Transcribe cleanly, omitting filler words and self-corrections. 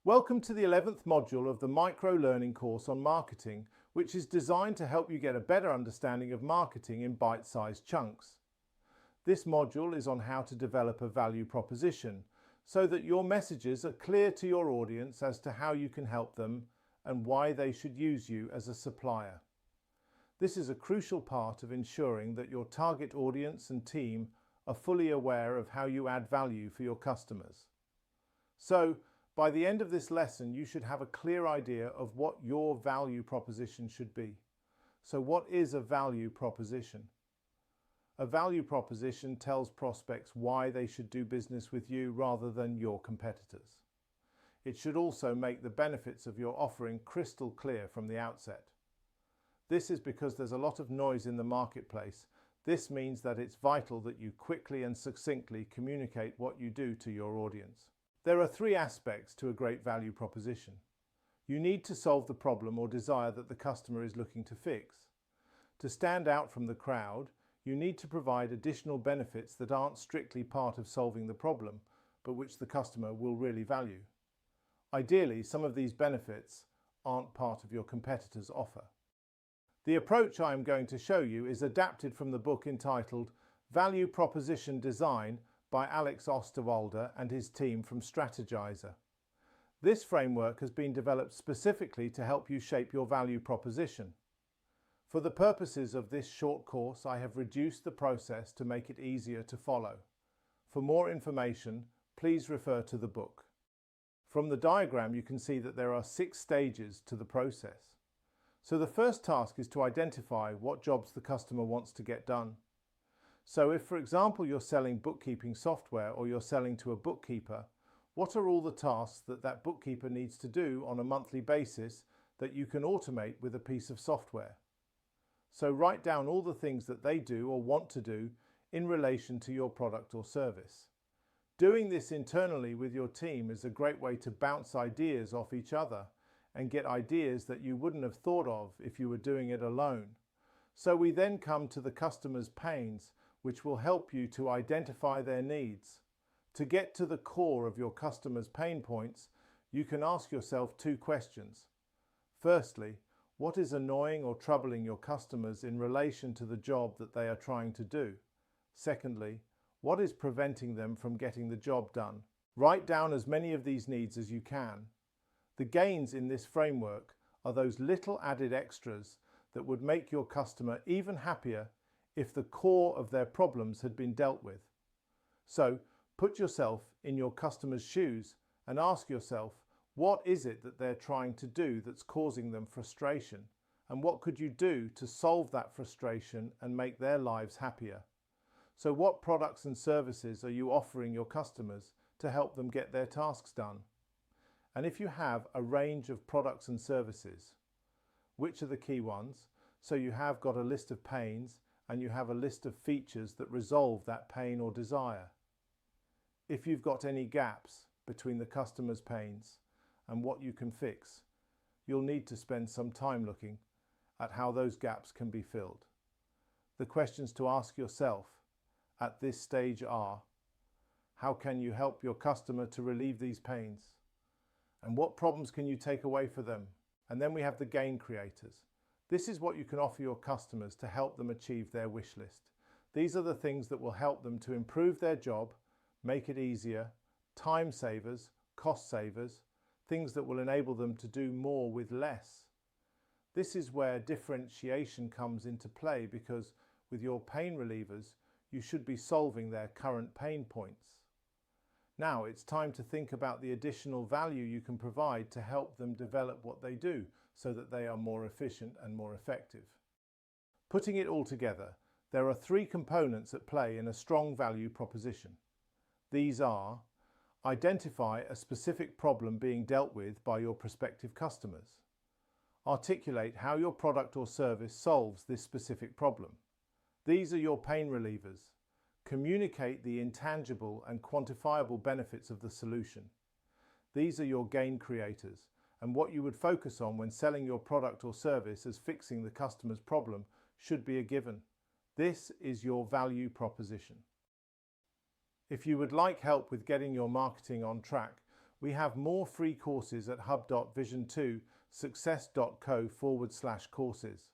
Welcome to the 11th module of the micro-learning course on marketing, which is designed to help you get a better understanding of marketing in bite-sized chunks. This module is on how to develop a value proposition so that your messages are clear to your audience as to how you can help them and why they should use you as a supplier. This is a crucial part of ensuring that your target audience and team are fully aware of how you add value for your customers. So, by the end of this lesson, you should have a clear idea of what your value proposition should be. So what is a value proposition? A value proposition tells prospects why they should do business with you rather than your competitors. It should also make the benefits of your offering crystal clear from the outset. This is because there's a lot of noise in the marketplace. This means that it's vital that you quickly and succinctly communicate what you do to your audience. There are three aspects to a great value proposition. You need to solve the problem or desire that the customer is looking to fix. To stand out from the crowd, you need to provide additional benefits that aren't strictly part of solving the problem, but which the customer will really value. Ideally, some of these benefits aren't part of your competitor's offer. The approach I am going to show you is adapted from the book entitled Value Proposition Design by Alex Osterwalder and his team from Strategizer. This framework has been developed specifically to help you shape your value proposition. For the purposes of this short course, I have reduced the process to make it easier to follow. For more information, please refer to the book. From the diagram, you can see that there are 6 stages to the process. So the first task is to identify what jobs the customer wants to get done. So if, for example, you're selling bookkeeping software or you're selling to a bookkeeper, what are all the tasks that bookkeeper needs to do on a monthly basis that you can automate with a piece of software? So write down all the things that they do or want to do in relation to your product or service. Doing this internally with your team is a great way to bounce ideas off each other and get ideas that you wouldn't have thought of if you were doing it alone. So we then come to the customer's pains, which will help you to identify their needs. To get to the core of your customer's pain points, you can ask yourself 2 questions. Firstly, what is annoying or troubling your customers in relation to the job that they are trying to do? Secondly, what is preventing them from getting the job done? Write down as many of these needs as you can. The gains in this framework are those little added extras that would make your customer even happier if the core of their problems had been dealt with. So, put yourself in your customer's shoes and ask yourself, what is it that they're trying to do that's causing them frustration? And what could you do to solve that frustration and make their lives happier? So what products and services are you offering your customers to help them get their tasks done? And if you have a range of products and services, which are the key ones? So you have got a list of pains and you have a list of features that resolve that pain or desire. If you've got any gaps between the customer's pains and what you can fix, you'll need to spend some time looking at how those gaps can be filled. The questions to ask yourself at this stage are, how can you help your customer to relieve these pains? And what problems can you take away for them? And then we have the gain creators. This is what you can offer your customers to help them achieve their wish list. These are the things that will help them to improve their job, make it easier, time savers, cost savers, things that will enable them to do more with less. This is where differentiation comes into play because with your pain relievers, you should be solving their current pain points. Now it's time to think about the additional value you can provide to help them develop what they do so that they are more efficient and more effective. Putting it all together, there are 3 components at play in a strong value proposition. These are: identify a specific problem being dealt with by your prospective customers. Articulate how your product or service solves this specific problem. These are your pain relievers. Communicate the intangible and quantifiable benefits of the solution. These are your gain creators and what you would focus on when selling your product or service as fixing the customer's problem should be a given. This is your value proposition. If you would like help with getting your marketing on track, We have more free courses at hub.vision2success.co/courses.